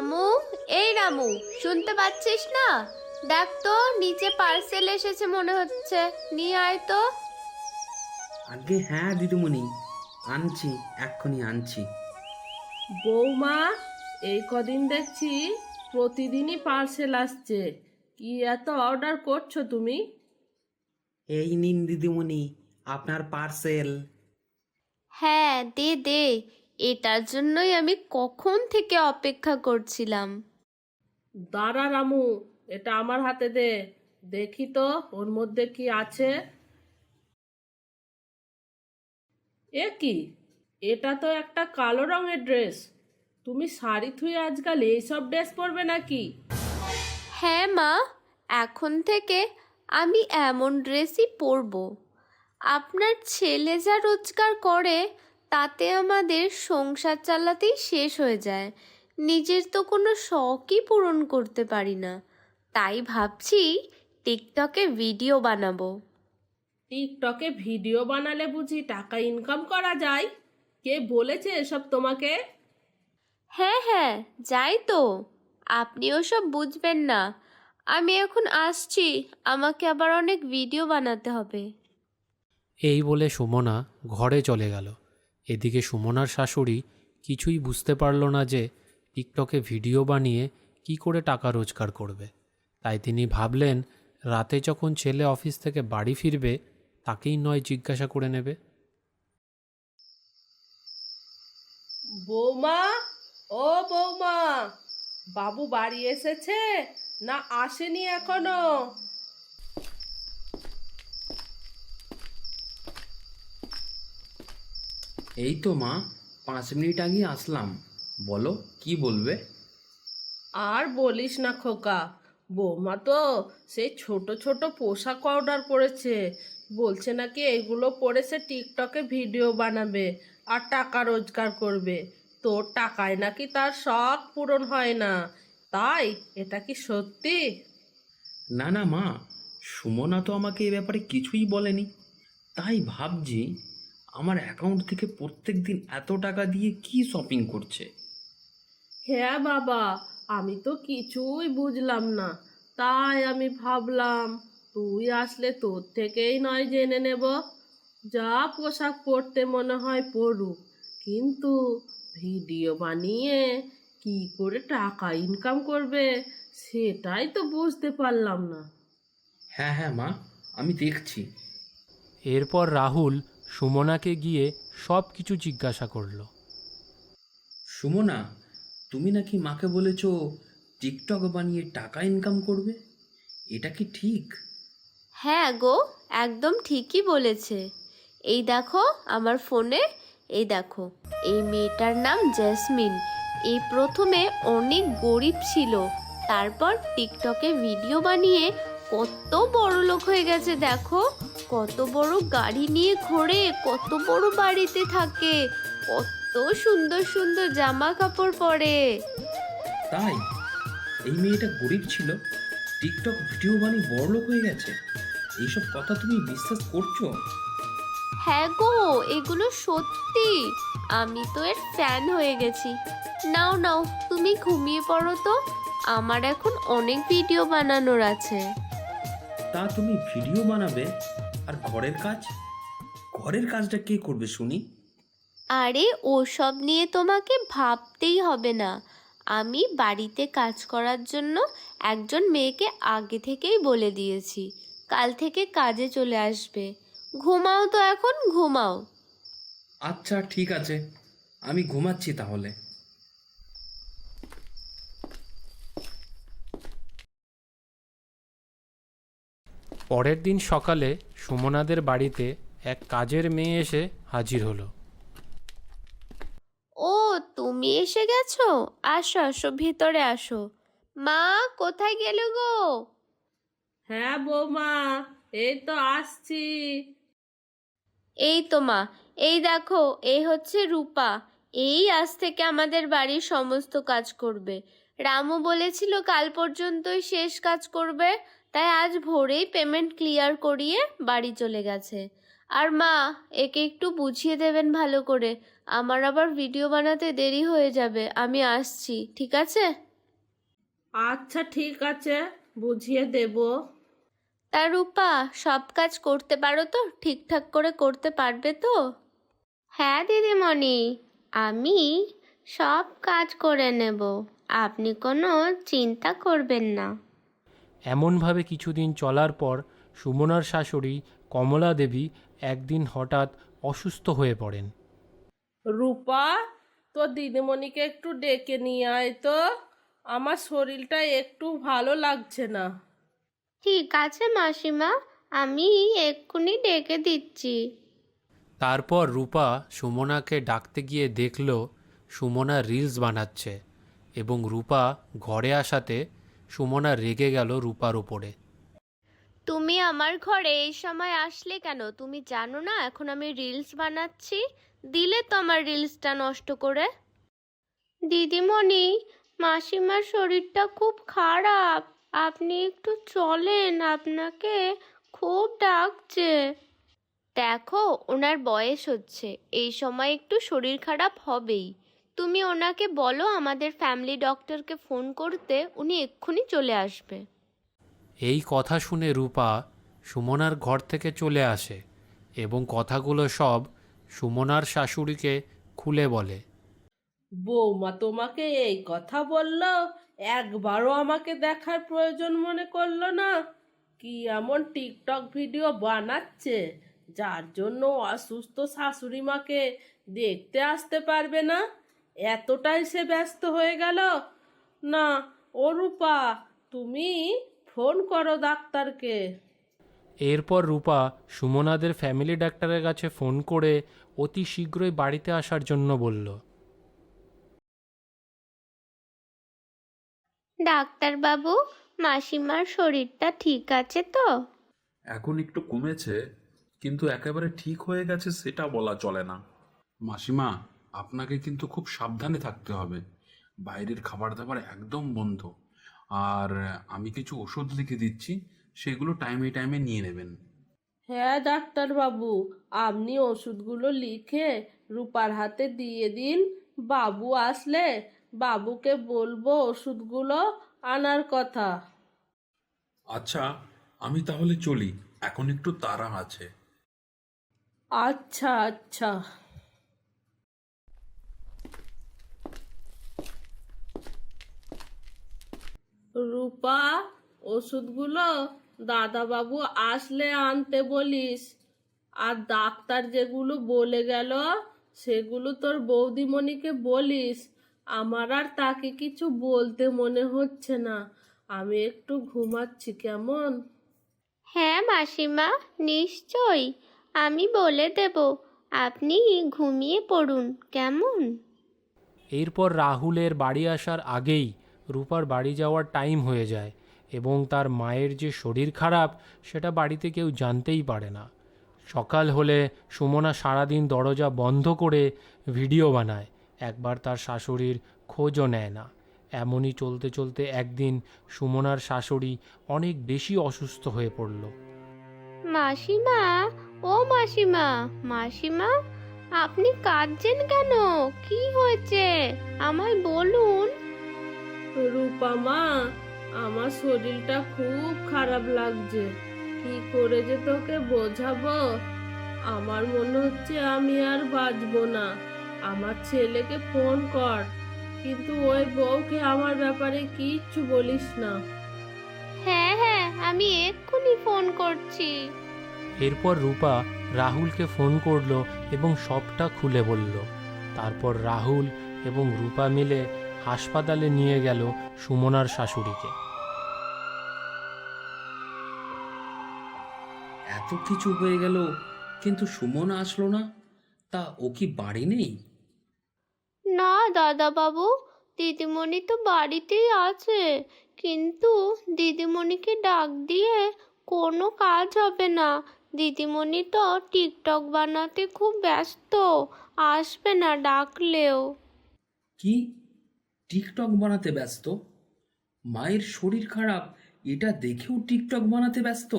রামু, এই রামু, শুনতে পাচ্ছিস না? দেখ তো, নিচে পার্সেল এসেছে মনে হচ্ছে, নিয়ে আয় তো। আগে হ্যাঁ দিদিমণি, আনছি, এক্ষুনি আনছি। বৌমা, এই কদিন দেখছি প্রতিদিনই পার্সেল আসছে। কি এত অর্ডার করছো তুমি? এই নিন দিদিমণি, আপনার পার্সেল। হ্যাঁ, দে দে, এটার জন্যই আমি কখন থেকে অপেক্ষা করছিলাম। দাঁড়া রামু, এটা আমার হাতে দে, দেখি তো ওর মধ্যে কি আছে। এ কি, এটা তো একটা কালো রঙের ড্রেস। তুমি শাড়ি থুয়ে আজকাল এইসব ড্রেস পরবে নাকি? হ্যাঁ মা, এখন থেকে আমি এমন ড্রেসই পরবো। আপনার ছেলে যা রোজগার করে তাতে আমাদের সংসার চালাতেই শেষ হয়ে যায়। নিজের তো কোনো শখই পূরণ করতে পারি না। তাই ভাবছি টিকটকে ভিডিও বানাবো। টিকটকে ভিডিও বানালে বুঝি টাকা ইনকাম করা যায়? কে বলেছে এসব তোমাকে? হ্যাঁ হ্যাঁ, যাই তো। আপনি ওসব বুঝবেন না। আমি এখন আসছি, আমাকে আবার অনেক ভিডিও বানাতে হবে। এই বলে সুমনা ঘরে চলে গেল। এদিকে সুমনার শাশুড়ি কিছুই বুঝতে পারল না যে টিকটকে ভিডিও বানিয়ে কি করে টাকা রোজগার করবে। তাই তিনি ভাবলেন, রাতে যখন ছেলে অফিস থেকে বাড়ি ফিরবে তাকেই নয় জিজ্ঞাসা করে নেবে। বৌমা, ও বৌমা, বাবু বাড়ি এসেছে না আসেনি এখনো? এই তো মা, 5 মিনিট আগে আসলাম। বলো, কি বলবে? আর বলিস না খোকা, বৌমা তো সেই ছোট ছোট পোশাক অর্ডার করেছে। বলছে নাকি এগুলো পরে সে টিকটকে ভিডিও বানাবে আর টাকা রোজগার করবে। তোর টাকায় নাকি তার শখ পূরণ হয় না। তাই এটা কি সত্যি? না না মা, সুমনা তো আমাকে এ ব্যাপারে কিছুই বলেনি। তাই ভাবছি, আমার অ্যাকাউন্ট থেকে প্রত্যেক দিন এত টাকা দিয়ে কি শপিং করছে। হ্যাঁ বাবা, আমি তো কিছুই বুঝলাম না। তাই আমি ভাবলাম তুই আসলে তোর থেকেই নয় জেনে নেব। যা পোশাক পরতে মনে হয় পরুক, কিন্তু ভিডিও বানিয়ে কি করে টাকা ইনকাম করবে সেটাই তো বুঝতে পারলাম না। হ্যাঁ হ্যাঁ মা, আমি দেখছি। এরপর রাহুল সুমনাকে গিয়ে সব কিছু জিজ্ঞাসা করল। সুমনা, তুমি নাকি মাকে বলেছো টিকটক বানিয়ে টাকা ইনকাম করবে, এটা কি ঠিক? হ্যাঁ গো, একদম ঠিকই বলেছে। এই দেখো আমার ফোনে, এই দেখো, এই মেয়েটার নাম জেসমিন। এই প্রথমে অনেক গরিব ছিল, তারপর টিকটকে ভিডিও বানিয়ে কত বড় লোক হয়ে গেছে দেখো। কত বড় গাড়ি নিয়ে ঘোরে, কত বড় বাড়িতে থাকে, কত সুন্দর সুন্দর জামা কাপড় পরে। তাই এই মেয়েটা গরিব ছিল, টিকটক ভিডিও বানিয়ে বড়লোক হয়ে গেছে, এইসব কথা তুমি বিশ্বাস করছো? হ্যাঁ গো, এগুলো সত্যি। আমি তো এর ফ্যান হয়ে গেছি। নাও নাও, তুমি ঘুমিয়ে পড়ো তো, আমার এখন অনেক ভিডিও বানানোর আছে। তা তুমি ভিডিও বানাবে, আর ঘরের কাজ, ঘরের কাজটা কে করবে শুনি? আরে ওসব নিয়ে তোমাকে ভাবতেই হবে না। আমি বাড়িতে কাজ করার জন্য একজন মেয়েকে আগে থেকেই বলে দিয়েছি, কাল থেকে কাজে চলে আসবে। ঘুমাও তো, এখন ঘুমাও। আচ্ছা ঠিক আছে, আমি ঘুমাচ্ছি তাহলে। পরের দিন সকালে সুমনাদের বাড়িতে এক কাজের মেয়ে এসে হাজির হলো। ও, তুমি এসে গেছো? আসো আসো, ভিতরে আসো। মা, কোথায় গেলে গো? হ্যাঁ বৌমা, এই তো আসছি। এই তো মা, এই দেখো, এই হচ্ছে রূপা। এই আজ থেকে আমাদের বাড়ির সমস্ত কাজ করবে। রামু বলেছিল কাল পর্যন্তই শেষ কাজ করবে, তাই আজ ভোরেই পেমেন্ট ক্লিয়ার করিয়ে বাড়ি চলে গেছে। আর মা, একে একটু বুঝিয়ে দেবেন ভালো করে, আমার আবার ভিডিও বানাতে দেরি হয়ে যাবে। আমি আসছি, ঠিক আছে? আচ্ছা ঠিক আছে, বুঝিয়ে দেব। তা রূপা, সব কাজ করতে পারো তো? ঠিকঠাক করে করতে পারবে তো? হ্যাঁ দিদিমণি, আমি সব কাজ করে নেব, আপনি কোনো চিন্তা করবেন না। এমনভাবে কিছুদিন চলার পর সুমনার শাশুড়ি কমলা দেবী একদিন হঠাৎ অসুস্থ হয়ে পড়েন। রূপা, তো দিদিমণিকে একটু ডেকে নিয়ে আয় তো, আমার শরীরটা একটু ভালো লাগছে না। ঠিক আছে মাসিমা, আমি এক্ষুনি ডেকে দিচ্ছি। তারপর রূপা সুমনাকে ডাকতে গিয়ে দেখল সুমনা রিলস বানাচ্ছে এবং রূপা ঘরে আসাতে সুমনা রেগে গেল রূপার উপরে। তুমি আমার ঘরে এই সময় আসলে কেন? তুমি জানো না এখন আমি রিলস বানাচ্ছি? দিলে তো আমার রিলসটা নষ্ট করে। দিদিমণি, মাসিমার শরীরটা খুব খারাপ, আপনি একটু চলেন, আপনাকে খুব ডাকছে। দেখো, ওনার বয়স হচ্ছে, এই সময় একটু শরীর খারাপ হবেই। তুমি ওনাকে বলো আমাদের ফ্যামিলি ডক্টরকে ফোন করতে, উনি এক্ষুনি চলে আসবে। এই কথা শুনে রূপা সুমনার ঘর থেকে চলে আসে এবং কথাগুলো সব সুমনার শাশুড়িকে খুলে বলে। বৌমা তোমাকে এই কথা বললো, একবারও আমাকে দেখার প্রয়োজন মনে করলো না? কি এমন টিকটক ভিডিও বানাচ্ছে যার জন্য অসুস্থ শাশুড়ি মাকে দেখতে আসতে পারবে না? এতটাই সে ব্যস্ত হয়ে গেল। না, ও রূপা, তুমি ফোন করো ডাক্তারকে। এরপর রূপা সুমনাদের ফ্যামিলি ডাক্তারের কাছে ফোন করে অতি শীঘ্রই বাড়িতে আসার জন্য বলল। ডাক্তারবাবু, মাসিমার শরীরটা ঠিক আছে তো? এখন একটু কমেছে, কিন্তু একেবারে ঠিক হয়ে গেছে সেটা বলা চলে না। মাসিমা, আপনাকে কিন্তু খুব সাবধানে থাকতে হবে। বাইরের খাবার দাবার একদম বন্ধ। আর আমি কিছু ওষুধ লিখে দিচ্ছি, সেগুলো টাইমে টাইমে নিয়ে নেবেন। হ্যাঁ ডাক্তারবাবু, আপনি ওষুধগুলো লিখে রূপার হাতে দিয়ে দিন। বাবু আসলে বাবুকে বলবো ওষুধগুলো আনার কথা। আচ্ছা, আমি তাহলে চলি, এখন একটু তাড়া আছে। আচ্ছা আচ্ছা। রূপা, ওষুধগুলো দাদাবাবু আসলে আনতে বলিস। আর ডাক্তার যেগুলো বলে গেল সেগুলো তোর বৌদিমণিকে বলিস। আমার আর তাকে কিছু বলতে মনে হচ্ছে না, আমি একটু ঘুমাচ্ছি, কেমন? হ্যাঁ মাসিমা, নিশ্চয়ই, আমি বলে দেব, আপনি ঘুমিয়ে পড়ুন, কেমন? এরপর রাহুলের বাড়ি আসার আগেই রূপার বাড়ি যাওয়ার টাইম হয়ে যায় এবং তার মায়ের যে শরীর খারাপ সেটা বাড়িতে কেউ জানতেই পারে না। সকাল হলে সুমনা সারাদিন দরজা বন্ধ করে ভিডিও বানায়, একবার তার শাশুড়ির খোঁজও নেয় না। এমনই চলতে চলতে একদিন সুমনার শাশুড়ি অনেক বেশি অসুস্থ হয়ে পড়ল। মাসিমা, ও মাসিমা, মাসিমা, আপনি কাঁদছেন কেন? কি হয়েছে আমায় বলুন। রূপা মা, আমার শরীরটা খুব খারাপ লাগছে, কি করে যে তোকে বোঝাবো। আমার মনে হচ্ছে আমি আর বাঁচবো না। আমার ছেলেকে ফোন কর, কিন্তু ওই বউকে আমার ব্যাপারে কিচ্ছু বলিস না। হ্যাঁ হ্যাঁ, আমি এক্ষুনি ফোন করছি। এরপর রূপা রাহুলকে ফোন করলো এবং সবটা খুলে বলল। তারপর রাহুল এবং রূপা মিলে হাসপাতালে নিয়ে গেল সুমনার শাশুড়িকে। এত কিছু হয়ে গেল, কিন্তু সুমনা আসলো না। তা ও কি বাড়ি নেই? না দাদাবাবু, দিদিমণি তো বাড়িতেই আছে, কিন্তু দিদিমণিকে ডাক দিয়ে কোনো কাজ হবে না। দিদিমণি তো টিকটক বানাতে খুব ব্যস্ত, আসবে না ডাকলেও। কি, টিকটক বানাতে ব্যস্ত? মায়ের শরীর খারাপ, এটা দেখেও টিকটক বানাতে ব্যস্ত?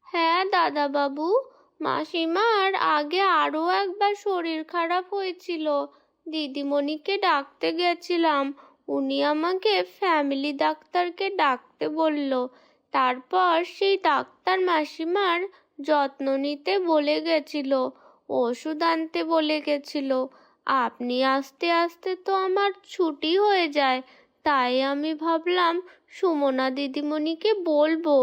হ্যাঁ দাদাবাবু, মাসিমার আগে আরও একবার শরীর খারাপ হয়েছিল, দিদিমণিকে ডাকতে গেছিলাম, উনি আমাকে ফ্যামিলি ডাক্তারকে ডাকতে বলল। তারপর সেই ডাক্তার মাসিমার যত্ন নিতে বলে গেছিল, ওষুধ আনতে বলে গেছিল। আপনি আসতে আসতে তো আমার ছুটি হয়ে যায়, তাই আমি ভাবলাম সুমনা দিদিমণিকে বলবো,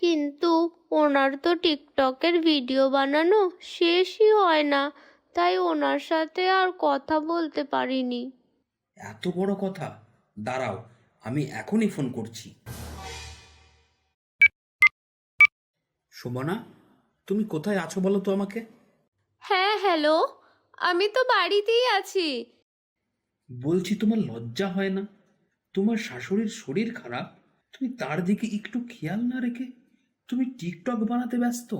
কিন্তু ওনার তো টিকটকের ভিডিও বানানো শেষই হয় না, তাই ওনার সাথে আর কথা বলতে পারিনি। এত বড় কথা? দাঁড়াও, আমি এখনই ফোন করছি। সুমনা, তুমি কোথায় আছো বলো তো আমাকে। হ্যাঁ, হ্যালো, আমি তো বাড়িতেই আছি। বলছি, তোমার লজ্জা হয় না? তোমার শাশুড়ির শরীর খারাপ, তুমি তার দিকে একটু খেয়াল না রেখে তুমি টিকটক বানাতে ব্যস্ত।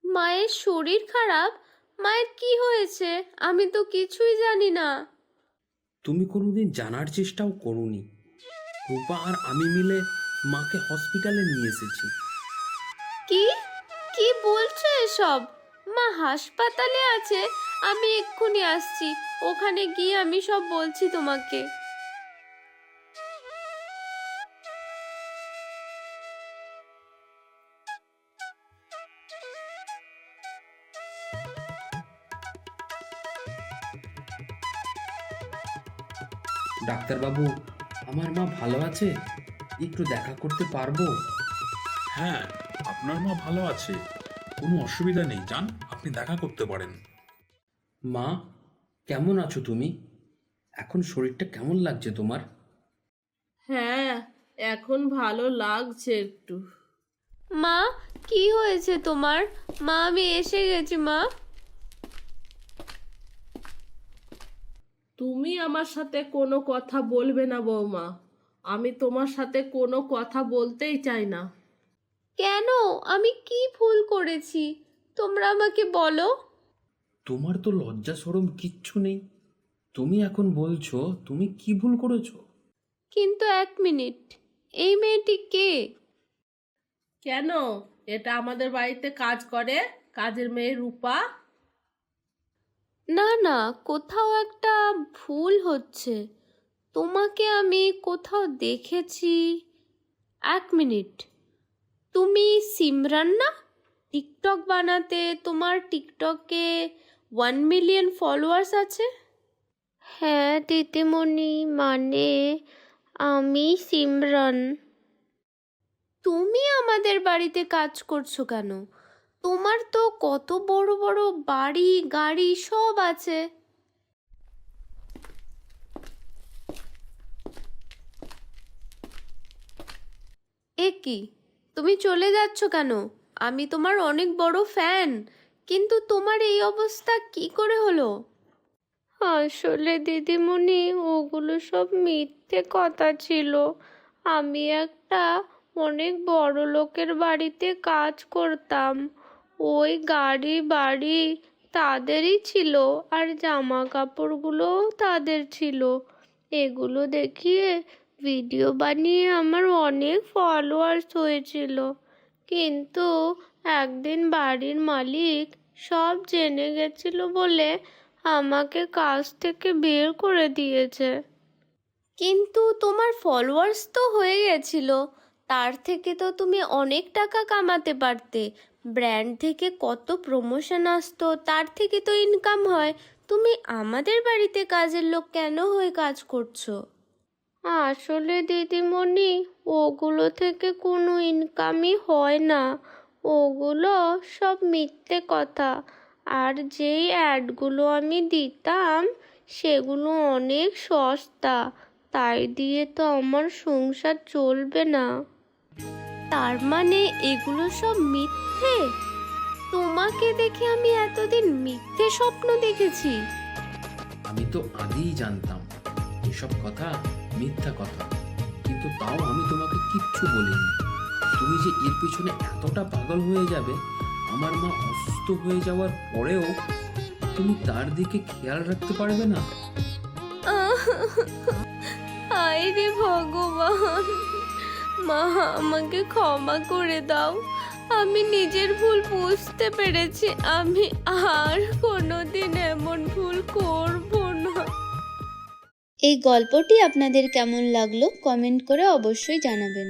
মায়ের শরীর খারাপ? মায়ের কি হয়েছে? আমি তো কিছুই জানি না। তুমি কোনোদিন জানার চেষ্টাও করোনি। রূপা আর আমি মিলে মাকে হসপিটালে নিয়ে এসেছি। কি কি বলছো এসব? মা হাসপাতালে আছে? আমি এক্ষুনি আসছি, ওখানে গিয়ে আমি সব বলছি তোমাকে। ডাক্তারবাবু, আমার মা ভালো আছে? একটু দেখা করতে পারবো? হ্যাঁ, আপনার মা ভালো আছে, কোনো অসুবিধা নেই, যান আপনি দেখা করতে পারেন। মা, কেমন আছো তুমি? এখন শরীরটা কেমন লাগছে তোমার? হ্যাঁ, এখন ভালো লাগছে একটু। মা, কি হয়েছে তোমার? মা, আমি এসে গেছি মা। তুমি আমার সাথে কোনো কথা বলবে না বৌমা, আমি তোমার সাথে কোনো কথা বলতেই চাই না। কেন? আমি কি ভুল করেছি? তোমরা আমাকে বলো। তোমার তো লজ্জা শরম কিচ্ছু নেই। তুমি এখন বলছো তুমি কি ভুল করেছো? কিন্তু এক মিনিট, এই মেয়েটি কে? কেন? এটা আমাদের বাড়িতে কাজ করে, কাজের মেয়ে রূপা। না না, কোথাও একটা ভুল হচ্ছে। তোমাকে আমি কোথাও দেখেছি। এক মিনিট, তুমি সিমরান না? টিকটক বানাতে তোমার টিকটকে 1 মিলিয়ন ফলোয়ার্স আছে। হ্যাঁ দিদিমণি, মানে আমি সিমরান। তুমি আমাদের বাড়িতে কাজ করছো কেন? তোমার তো কত বড় বড় বাড়ি গাড়ি সব আছে। এ কি, তুমি চলে যাচ্ছ কেন? আমি তোমার অনেক বড় ফ্যান, কিন্তু তোমার এই অবস্থা কি করে হলো? আসলে দিদিমণি, ওগুলো সব মিথ্যে কথা ছিল। আমি একটা অনেক বড় লোকের বাড়িতে কাজ করতাম। ওই গাড়ি বাড়ি তাদেরই ছিল, আর জামা কাপড়গুলোও তাদের ছিল। এগুলো দেখিয়ে ভিডিও বানিয়ে আমার অনেক ফলোয়ার্স হয়েছিল, কিন্তু একদিন বাড়ির মালিক সব জেনে গেছিল বলে আমাকে কাজ থেকে বের করে দিয়েছে। কিন্তু তোমার ফলোয়ার্স তো হয়ে গেছিল, তার থেকে তো তুমি অনেক টাকা কামাতে পারতে। ব্র্যান্ড থেকে কত প্রমোশন আসতো, তার থেকে তো ইনকাম হয়। তুমি আমাদের বাড়িতে কাজের লোক কেন হয়ে কাজ করছো? আসলে দিদিমণি, ওগুলো থেকে কোনো ইনকামই হয় না। ওগুলো সব মিথ্যে কথা। আর যেই অ্যাডগুলো আমি দিতাম সেগুলো অনেক সস্তা, তাই দিয়ে তো আমার সংসার চলবে না। তার মানে এগুলো সব মিথ্যে? তোমাকে দেখে আমি এতদিন মিথ্যে স্বপ্ন দেখেছি। আমি তো আগেই জানতাম এসব কথা মিথ্যা কথা, কিন্তু তাও আমি তোমাকে কিচ্ছু বলিনি। তুমি যে এর পিছনে এতটা পাগল হয়ে যাবে, আমার মা অসুস্থ হয়ে যাওয়ার পরেও তুমি তার দিকে খেয়াল রাখতে পারবে না। হায় রে ভগবান, মা আমাকে ক্ষমা করে দাও। আমি নিজের ভুল বুঝতে পেরেছি, আমি আর কোনোদিন এমন ভুল করব না। এই গল্পটি আপনাদের কেমন লাগলো কমেন্ট করে অবশ্যই জানাবেন।